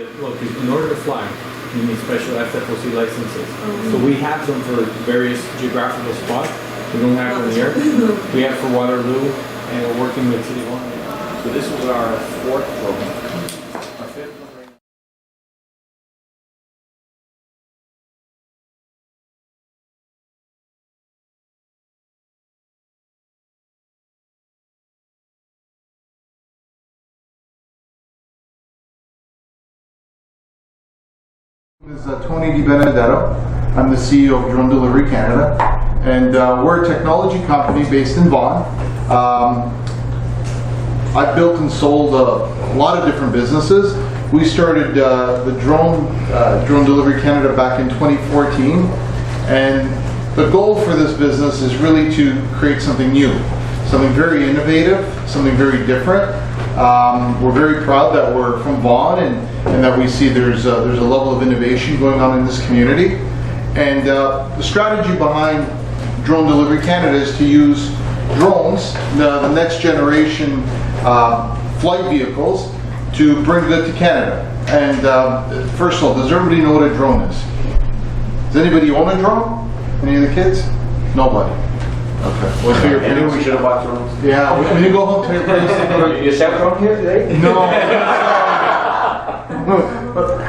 Well, in order to fly, you need special FFOC licenses. So we have them for various geographical spots. We don't have them here. We have for Waterloo, and we're working with City Hall. So this was our fourth program. Our fifth one right now. This is Tony DiBenedetto. I'm the CEO of Drone Delivery Canada, and we're a technology company based in Vaughan. I've built and sold a lot of different businesses. We started the Drone Delivery Canada back in 2014, and the goal for this business is really to create something new, something very innovative, something very different. We're very proud that we're from Vaughan and that we see there's a level of innovation going on in this community. And the strategy behind Drone Delivery Canada is to use drones, the next generation flight vehicles, to bring good to Canada. And first of all, does everybody know what a drone is? Does anybody own a drone? Any of the kids? Nobody. Okay. What's your Maybe we should have bought drones. Yeah, when you go home to your place. You have drone here today? No.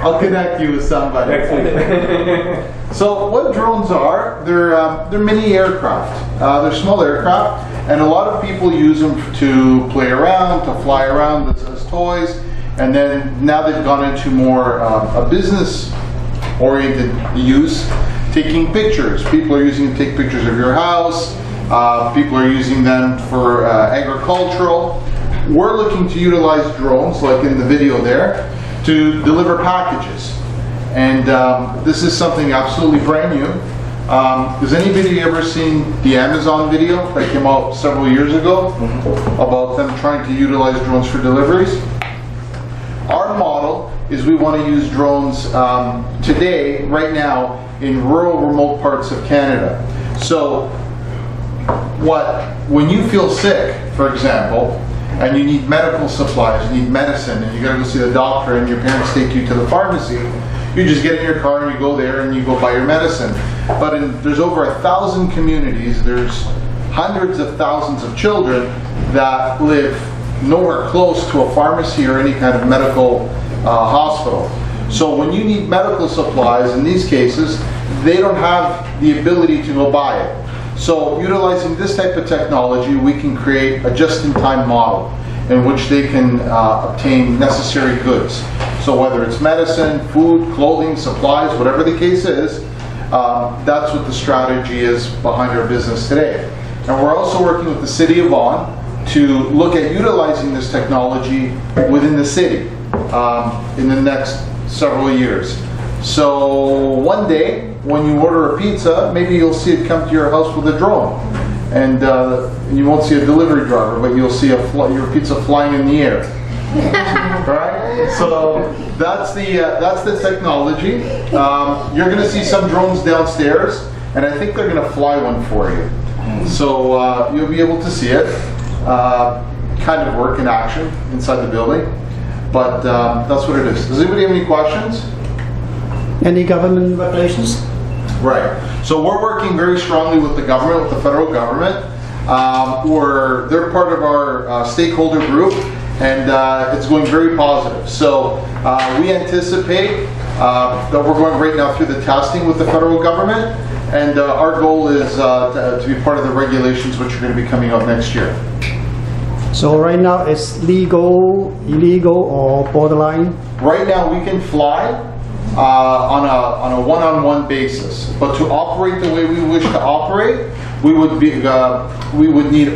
I'll connect you with somebody. Next week. So what drones are, they're mini aircraft. They're small aircraft, and a lot of people use them to play around, to fly around as toys, and then now they've gone into more a business-oriented use, taking pictures. People are using them to take pictures of your house. People are using them for agricultural. We're looking to utilize drones, like in the video there, to deliver packages. And this is something absolutely brand new. Has anybody ever seen the Amazon video that came out several years ago about them trying to utilize drones for deliveries? Our model is we want to use drones today, right now, in rural, remote parts of Canada. So when you feel sick, for example, and you need medical supplies, you need medicine, and you gotta go see the doctor, and your parents take you to the pharmacy, you just get in your car and you go there and you go buy your medicine. But there's over 1,000 communities, there's hundreds of thousands of children that live nowhere close to a pharmacy or any kind of medical hospital. So when you need medical supplies, in these cases, they don't have the ability to go buy it. So utilizing this type of technology, we can create a just-in-time model in which they can obtain necessary goods. So whether it's medicine, food, clothing, supplies, whatever the case is, that's what the strategy is behind our business today. And we're also working with the City of Vaughan to look at utilizing this technology within the city in the next several years. So one day, when you order a pizza, maybe you'll see it come to your house with a drone, and you won't see a delivery driver, but you'll see your pizza flying in the air. Right? So that's the technology. You're going to see some drones downstairs, and I think they're going to fly one for you. So you'll be able to see it, kind of work in action inside the building. But that's what it is. Does anybody have any questions? Any government regulations? Right. So we're working very strongly with the government, with the federal government. They're part of our stakeholder group, and it's going very positive. So we anticipate that we're going right now through the testing with the federal government, and our goal is to be part of the regulations which are going to be coming out next year. So right now it's legal, illegal, or borderline? Right now we can fly on a one-on-one basis, but to operate the way we wish to operate, we would need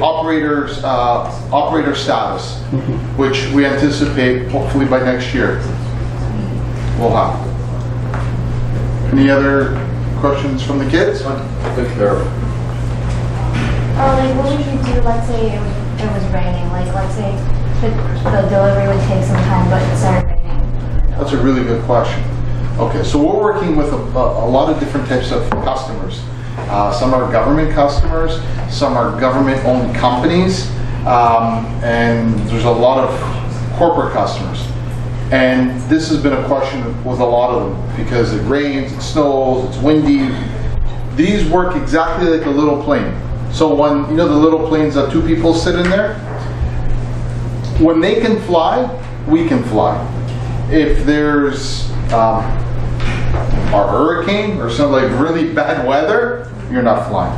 operator status, which we anticipate hopefully by next year we'll have. Any other questions from the kids? Like what would you do, let's say it was raining, like let's say the delivery would take some time but it started raining? That's a really good question. Okay, so we're working with a lot of different types of customers. Some are government customers, some are government-owned companies, and there's a lot of corporate customers. And this has been a question with a lot of them because it rains, it snows, it's windy. These work exactly like a little plane. So when, you know, the little planes that two people sit in there, when they can fly, we can fly. If there's a hurricane or some like really bad weather, you're not flying.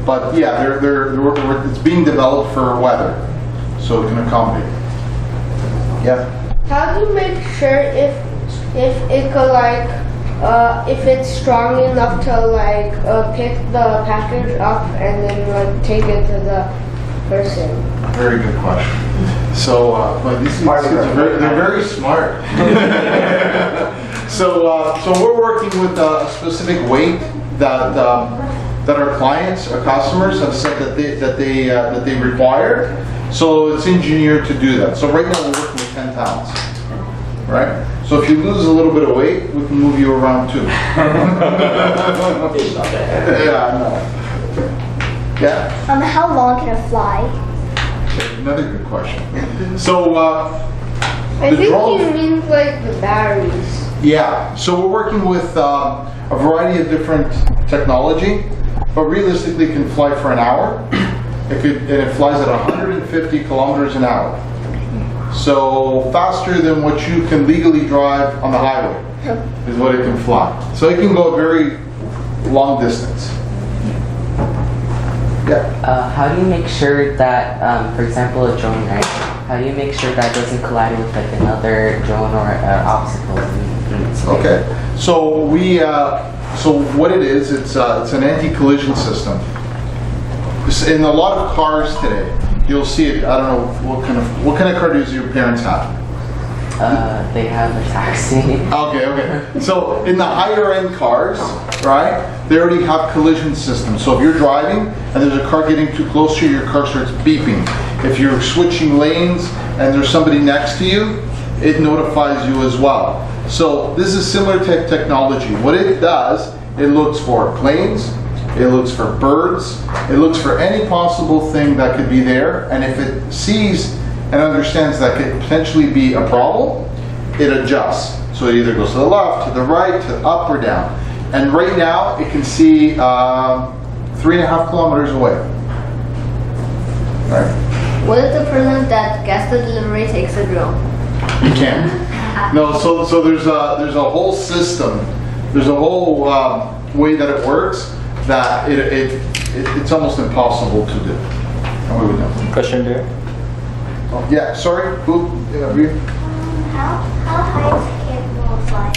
But yeah, it's being developed for weather, so it can accommodate. Yeah. How do you make sure if it could like if it's strong enough to like pick the package up and then like take it to the person? Very good question. So, but these kids are they're very smart. So we're working with a specific weight that our clients, our customers have said that they require. So it's engineered to do that. So right now we're working with 10 pounds, right? So if you lose a little bit of weight, we can move you around too. Yeah, no. Yeah. How long can it fly? Another good question. So I the think drone. he means like the batteries. Yeah, so we're working with a variety of different technology, but realistically it can fly for an hour. It flies at 150 kilometers an hour. So faster than what you can legally drive on the highway is what it can fly. So it can go a very long distance. Yeah. How do you make sure that, for example, a drone, right? How do you make sure that doesn't collide with like another drone or obstacles? Okay. So so what it is, it's an anti-collision system. In a lot of cars today, you'll see it. I don't know what kind of car does your parents have? They have a taxi. Okay. So in the higher end cars, right, they already have collision systems. So if you're driving and there's a car getting too close to you, your car starts beeping. If you're switching lanes and there's somebody next to you, it notifies you as well. So this is similar technology. What it does, it looks for planes, it looks for birds, it looks for any possible thing that could be there, and if it sees and understands that could potentially be a problem, it adjusts. So it either goes to the left, to the right, to up or down. And right now, it can see 3.5 kilometers away. Right? What if the person that gets the delivery takes the drone? You can't. No, so there's a whole system, there's a whole way that it works that it's almost impossible to do. And we would know. Question there. Yeah, sorry, who? Yeah, Rhea? How high is it capable of flying?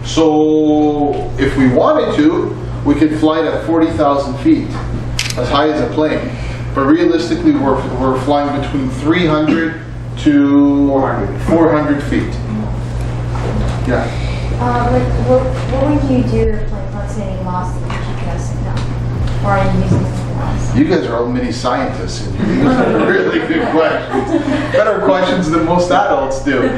So if we wanted to, we could fly it at 40,000 feet, as high as a plane. But realistically, we're flying between 300 to 400 feet. Yeah. What would you do if, like, let's say you lost the GPS signal? Or are you using something else? You guys are all mini scientists, and you have really good questions. Better questions than most adults do.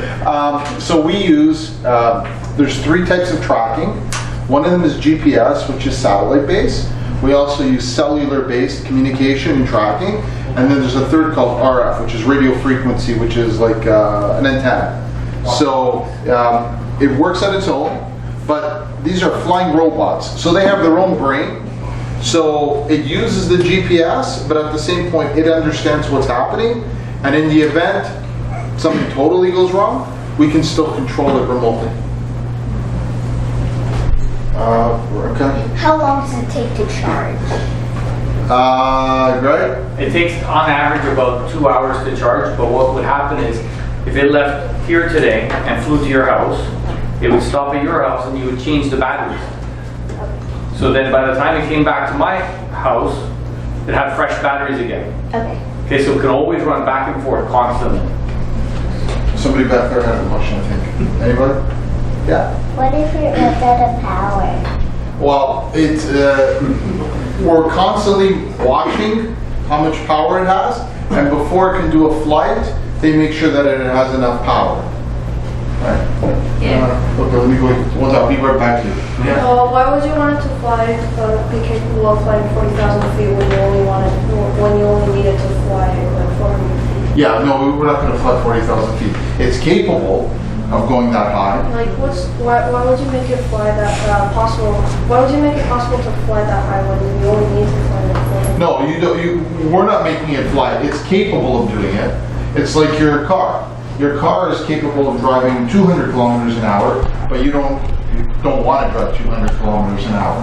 So we use, there's 3 types of tracking. One of them is GPS, which is satellite-based. We also use cellular-based communication and tracking. And then there's a third called RF, which is radio frequency, which is like an antenna. So it works on its own, but these are flying robots. So they have their own brain. So it uses the GPS, but at the same point, it understands what's happening. And in the event something totally goes wrong, we can still control it remotely. Okay. How long does it take to charge? Right? It takes, on average, about 2 hours to charge, but what would happen is, if it left here today and flew to your house, it would stop at your house and you would change the batteries. So then by the time it came back to my house, it had fresh batteries again. Okay. Okay, so it can always run back and forth constantly. Somebody back there had a question, I think. Anybody? Yeah. What if it runs out of power? Well, it's we're constantly watching how much power it has, and before it can do a flight, they make sure that it has enough power. Right? Okay, let me go. I'll be right back to you. Why would you want it to fly, be capable of flying 40,000 feet when you only need it to fly like 400 feet? Yeah, no, we're not going to fly 40,000 feet. It's capable, of going that high. Like, why would you make it fly that possible? Why would you make it possible to fly that high when you only need to fly that high? No, we're not making it fly. It's capable of doing it. It's like your car. Your car is capable of driving 200 kilometers an hour, but you don't want to drive 200 kilometers an hour,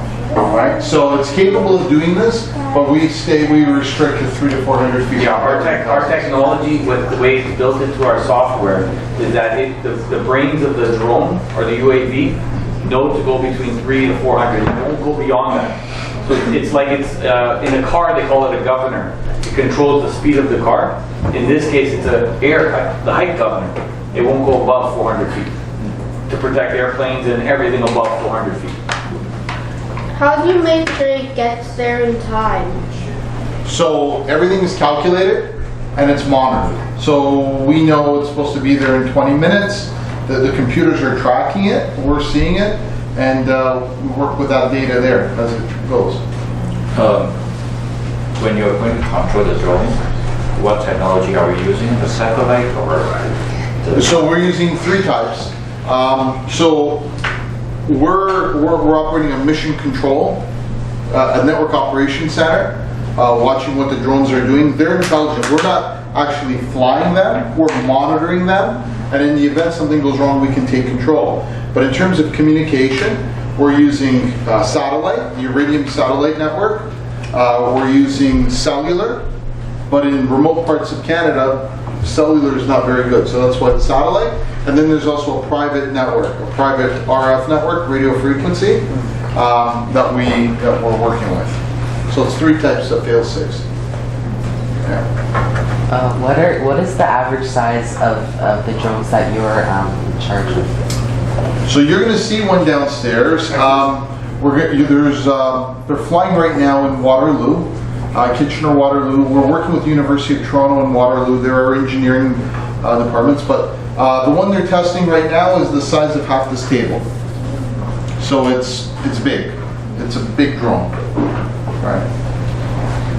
right? So it's capable of doing this, but we restrict to 300 to 400 feet. Yeah, our technology, with the way it's built into our software, is that the brains of the drone or the UAV know to go between 300 to 400. It won't go beyond that. So it's like in a car they call it a governor. It controls the speed of the car. In this case, it's the height governor. It won't go above 400 feet to protect airplanes and everything above 400 feet. How do you make sure it gets there in time? So everything is calculated and it's monitored. So we know it's supposed to be there in 20 minutes. The computers are tracking it, we're seeing it, and we work with that data there as it goes. When you're going to control the drone, what technology are we using? The satellite or So we're using 3 types. So we're operating a mission control, a network operations center, watching what the drones are doing. They're intelligent. We're not actually flying them. We're monitoring them. And in the event something goes wrong, we can take control. But in terms of communication, we're using satellite, the Iridium satellite network. We're using cellular, but in remote parts of Canada, cellular is not very good. So that's why it's satellite. And then there's also a private network, a private RF network, radio frequency, that we're working with. So it's 3 types of fail-safes. Yeah. What is the average size of the drones that you're in charge of? So you're going to see one downstairs. They're flying right now in Waterloo, Kitchener-Waterloo. We're working with the University of Toronto and Waterloo. There are engineering departments, but the one they're testing right now is the size of half this table. So it's big. It's a big drone, right?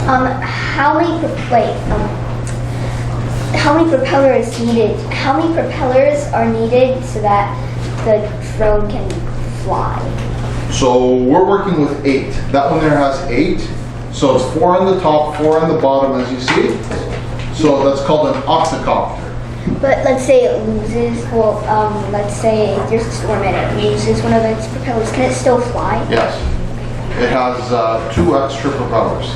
How many propellers needed? How many propellers are needed so that the drone can fly? So we're working with 8. That one there has 8. So it's 4 on the top, 4 on the bottom, as you see. So that's called an octocopter. But let's say it loses, let's say there's a storm and it loses one of its propellers. Can it still fly? Yes. It has 2 extra propellers.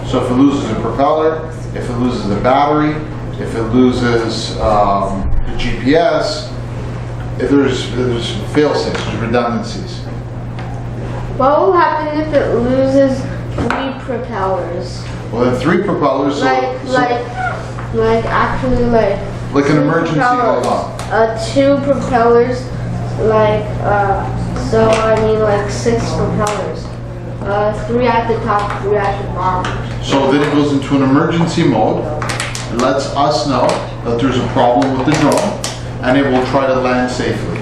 So if it loses a propeller, if it loses a battery, if it loses the GPS, if there's fail-safes, there's redundancies. What will happen if it loses 3 propellers? Well, then 3 propellers. Like an emergency hold on. 2 propellers, so I mean like 6 propellers. 3 at the top, 3 at the bottom. So then it goes into an emergency mode. It lets us know that there's a problem with the drone, and it will try to land safely.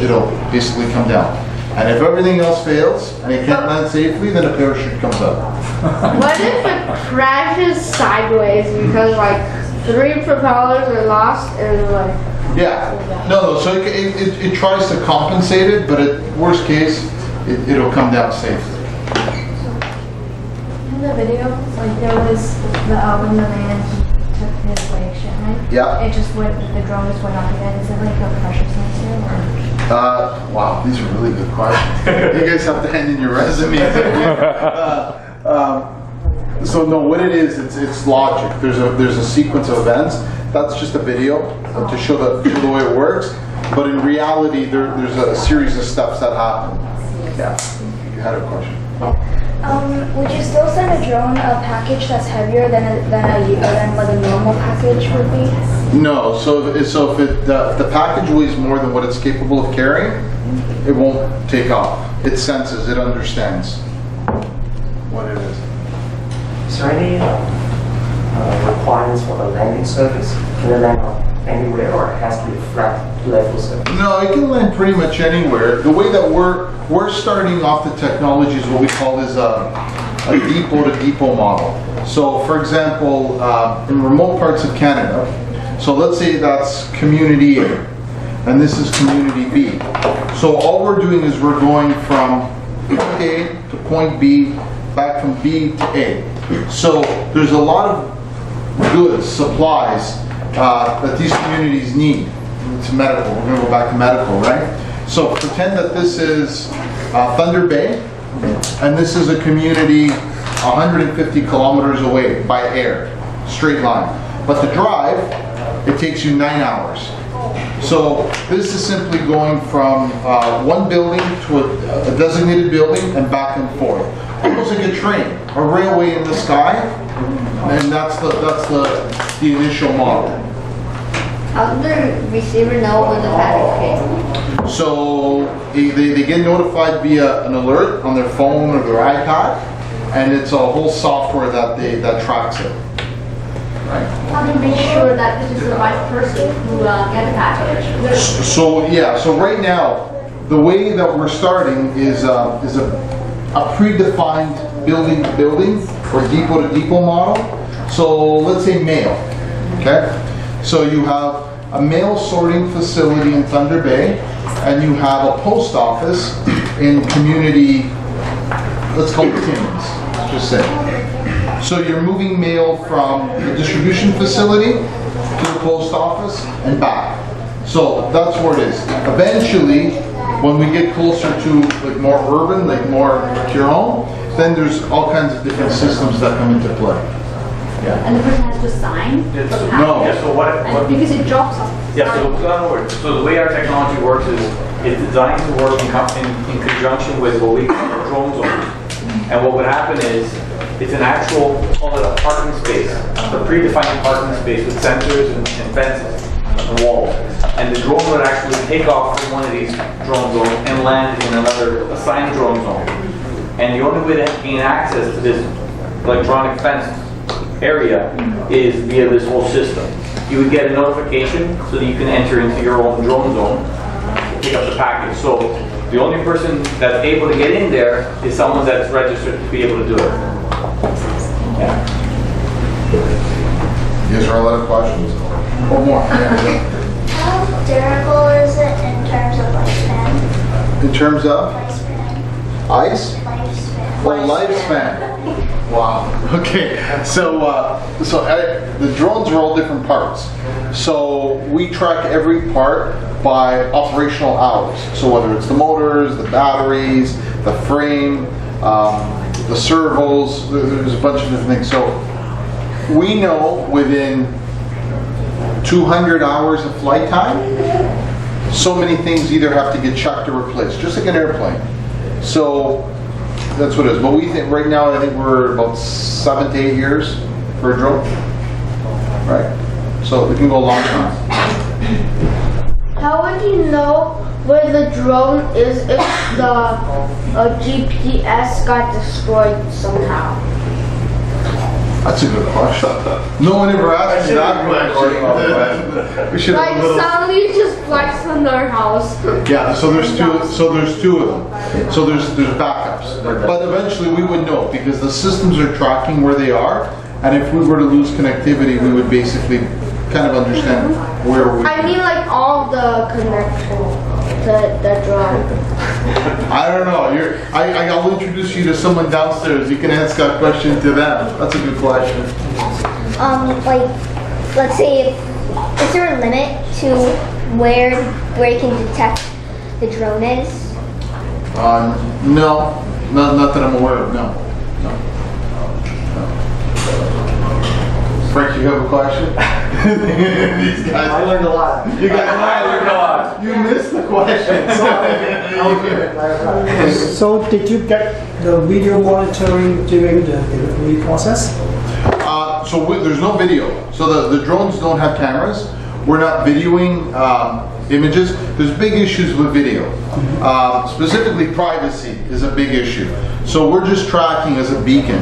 It'll basically come down. And if everything else fails and it can't land safely, then a parachute comes up. What if it crashes sideways because 3 propellers are lost and Yeah. No. So it tries to compensate it, but at worst case, it'll come down safely. In the video, there was when the man took his shipment. Yeah. The drone just went up again. Is it like a pressure sensor? Wow, these are really good questions. You guys have to hand in your resumes. So no, what it is, it's logic. There's a sequence of events. That's just a video to show the way it works. But in reality, there's a series of steps that happen. Yeah, you had a question. Would you still send a drone a package that's heavier than a normal package would be? No. So if the package weighs more than what it's capable of carrying, it won't take off. It senses. It understands what it is. Is there any requirements for the landing surface? Can it land anywhere, or it has to be a flat, level surface? No, it can land pretty much anywhere. The way that we're starting off the technology is what we call is a depot-to-depot model. So, for example, in remote parts of Canada, so let's say that's community A, and this is community B. So all we're doing is we're going from point A to point B, back from B to A. So there's a lot of goods, supplies that these communities need. It's medical. We're going to go back to medical, right? So pretend that this is Thunder Bay, and this is a community 150 kilometers away by air, straight line. But the drive, it takes you 9 hours. So this is simply going from one building to a designated building and back and forth. Almost like a train, a railway in the sky, and that's the initial model. How does the receiver know when the package came? So they get notified via an alert on their phone or their iPad, and it's a whole software that tracks it. Right. How do you make sure that this is the right person who get the package? So right now, the way that we're starting is a predefined building to building or depot to depot model. So let's say mail, okay? So you have a mail sorting facility in Thunder Bay, and you have a post office in community, let's call it Timmins, let's just say. So you're moving mail from the distribution facility to the post office and back. So that's where it is. Eventually, when we get closer to like more urban, like more your home, then there's all kinds of different systems that come into play. Yeah. And the person has to sign? the package? No. Yeah, so what? Because it drops off. Yeah, so in other words, so the way our technology works is it's designed to work in conjunction with what we call drone zones. And what would happen is it's an actual, call it a parking space, a predefined parking space with sensors and fences and walls. And the drone would actually take off from one of these drone zones and land in another assigned drone zone. And the only way to gain access to this electronic fence area is via this whole system. You would get a notification so that you can enter into your own drone zone, pick up the package. So the only person that's able to get in there is someone that's registered to be able to do it. Yeah. Yes, there are a lot of questions. Or more. How durable is it in terms of lifespan? In terms of Lifespan. ice? Lifespan. Or lifespan? Wow. Okay. So the drones are all different parts. So we track every part by operational hours. So whether it's the motors, the batteries, the frame, the servos, there's a bunch of different things. So we know within 200 hours of flight time, so many things either have to get checked or replaced, just like an airplane. So that's what it is. But we think right now, I think we're about 7 to 8 years for a drone. Right? So it can go a long time. How would you know where the drone is if the GPS got destroyed somehow? That's a good question. No one ever asked me that question. We should have Like a little. suddenly it just flies on our house. Yeah, so there's two of them. So there's backups. But eventually we would know because the systems are tracking where they are, and if we were to lose connectivity, we would basically kind of understand where we. I mean like all the connection to the drone. I don't know. I'll introduce you to someone downstairs. You can ask that question to them. That's a good question. Like, let's say, is there a limit to where you can detect the drone is? No, not that I'm aware of. No. Frank, you have a question? These guys. I learned a lot. You got You missed the question. So did you get the video monitoring during the delivery process? There's no video. So the drones don't have cameras. We're not videoing images. There's big issues with video. Specifically privacy is a big issue. So we're just tracking as a beacon.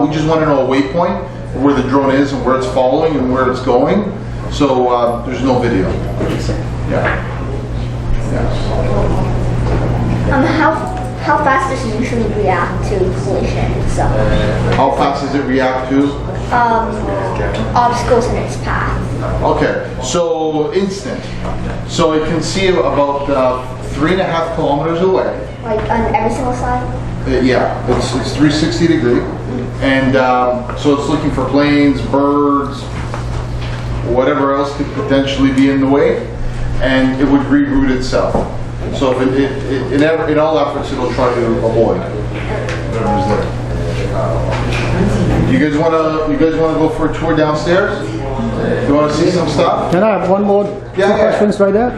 We just want to know a waypoint where the drone is and where it's following and where it's going. So there's no video. Yeah. How fast does it usually react to collision itself? How fast does it react to? obstacles in its path. Okay, so instant. So it can see about 3.5 kilometers away. Like on every single side. Yeah, it's 360 degree. And so it's looking for planes, birds, whatever else could potentially be in the way. And it would reroute itself. So if in all efforts, it'll try to avoid whatever's there. You guys wanna go for a tour downstairs? You wanna see some stuff? Can I have one more two Yeah. questions right there?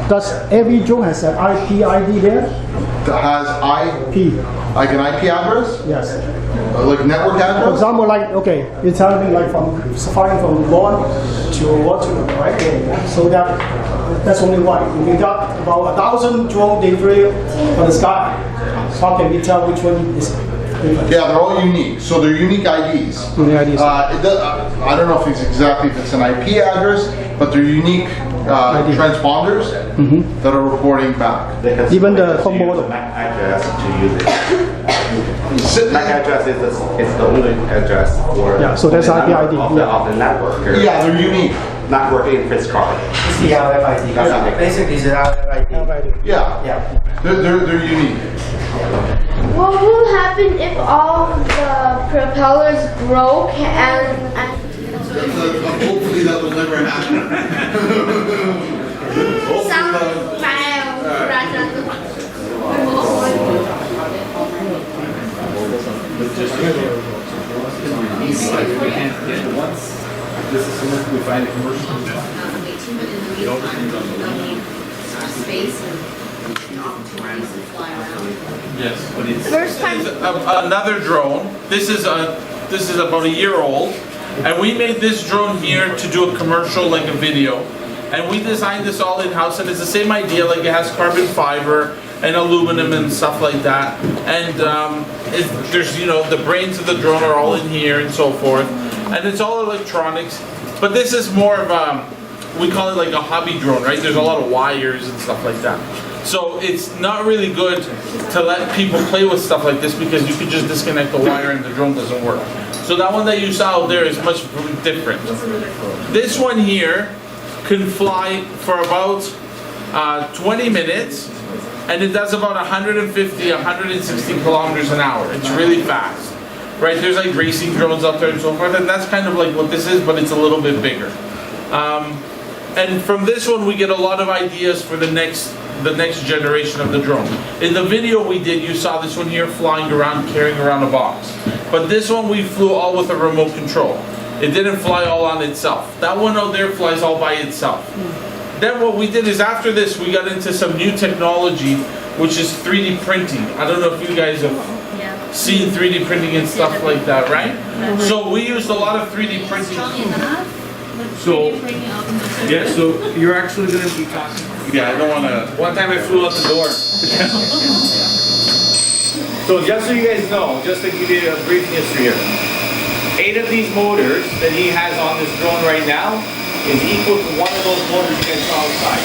Does every drone has an IP ID there? That has like an IP address? Yes. Like network For address? example, like, okay, you're telling me like flying from one to Waterloo, right? So that's only one. We got about 1,000 drone delivery on the sky. So how can we tell which one is different? Yeah, they're all unique. So they're unique IDs. Unique IDs. I don't know if it's exactly if it's an IP address, but they're unique transponders that are reporting back. Even the home model. MAC address to use it. MAC address is the only address for Yeah, so that's the IP network ID, of the network. Yeah, they're unique. Not working in Prince Carl. It's the RFID. Yeah. Basically, it's an RFID. Yeah, Yeah. they're unique. What will happen if all the propellers broke and Hopefully that will never happen. This is something we find in commercial. Space and opportunities to fly around. Yes, but it's. first time Another drone. This is about a year old, and we made this drone here to do a commercial, like a video, and we designed this all in house. And it's the same idea, like it has carbon fiber and aluminum and stuff like that. And there's the brains of the drone are all in here and so forth, and it's all electronics. But this is more of we call it like a hobby drone, right? There's a lot of wires and stuff like that. So it's not really good to let people play with stuff like this because you can just disconnect the wire and the drone doesn't work. So that one that you saw out there is much different. This one here can fly for about 20 minutes and it does about 150, 160 kilometers an hour. It's really fast, right? There's like racing drones out there and so forth, and that's kind of like what this is, but it's a little bit bigger. And from this one, we get a lot of ideas for the next generation of the drone. In the video we did, you saw this one here flying around, carrying around a box. But this one we flew all with a remote control. It didn't fly all on itself. That one out there flies all by itself. Then what we did is after this, we got into some new technology, which is 3D printing. I don't know if you guys have seen 3D printing and stuff like that, right? So we used a lot of 3D printing. So, yeah, so you're actually going to be talking. Yeah, I don't want to. One time I flew out the door. So just so you guys know, just to give you a brief history here, 8 of these motors that he has on this drone right now is equal to one of those motors you guys saw outside.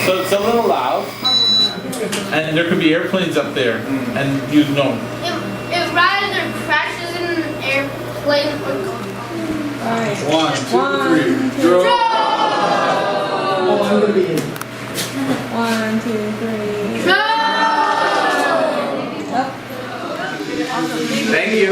So it's a little loud, and there could be airplanes up there, and you know. If rather crashes in an airplane or 1, 2, 3. Draw. Oh, I'm gonna be in. 1, 2, 3. Thank you.